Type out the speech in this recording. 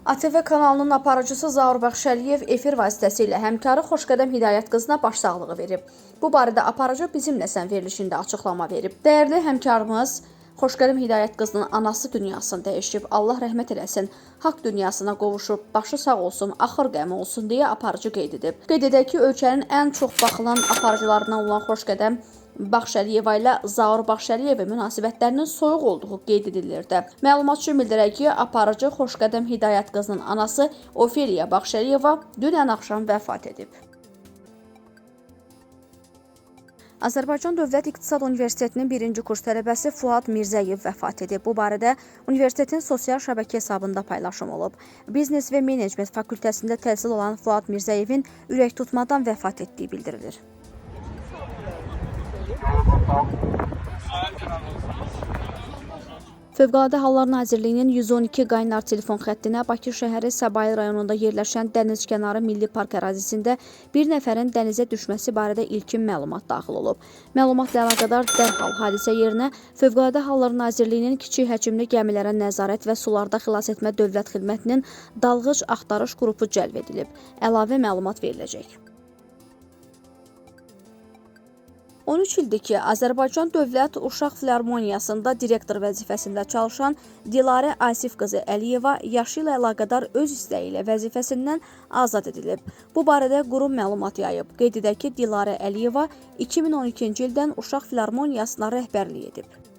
ATV kanalının aparıcısı Zaur Bəxşəliyev efir vasitəsilə həmkarı Xoşqədəm Hidayət qızına başsağlığı verib. Bu barədə aparıcı Bizimlə sən verilişində açıqlama verib. Dəyərli həmkarımız Xoşqədəm Hidayət qızının anası dünyasını dəyişib. Allah rəhmət eləsin. Haqq dünyasına qovuşub, başı sağ olsun, axır qəmi olsun deyə aparıcı qeyd edib. Qeyd edək ki, ölkənin ən çox baxılan aparıcılarından olan Xoşqədəm Bəxşəliyeva ilə Zaur Bəxşəliyevə münasibətlərinin soyuq olduğu qeyd edilirdi. Məlumat üçün bildirək ki, aparıcı Xoşqədəm Hidayət qızının anası Ofeliya Bəxşəliyeva dünən axşam vəfat edib. Azərbaycan Dövlət İqtisad Universitetinin 1-ci kurs tələbəsi Fuad Mirzəyev vəfat edib. Bu barədə universitetin sosial şəbəkə hesabında paylaşım olub. Biznes və Menecment fakültəsində təhsil alan Fuad Mirzəyevin ürək tutmadan vəfat etdiyi bildirilir. Fövqəladə Hallar Nazirliyinin 112 qaynar telefon xəttinə Bakı şəhəri Səbail rayonunda yerləşən Dənizkənarı Milli Park ərazisində bir nəfərin dənizə düşməsi barədə ilkin məlumat daxil olub. Məlumatla əlaqədar dərhal hadisə yerinə Fövqəladə Hallar Nazirliyinin kiçik həcmli gəmilərə nəzarət və sularda xilas etmə dövlət xidmətinin dalğıc axtarış qrupu cəlb edilib. Əlavə məlumat veriləcək. 13 ildir ki, Azərbaycan Dövlət Uşaq Filarmoniyasında direktor vəzifəsində çalışan Dilarə Asif qızı Əliyeva yaşı ilə əlaqədar öz istəyi ilə vəzifəsindən azad edilib. Bu barədə qurum məlumat yayıb. Qeyd edək ki, Dilarə Əliyeva 2012-ci ildən Uşaq Filarmoniyasına rəhbərlik edib.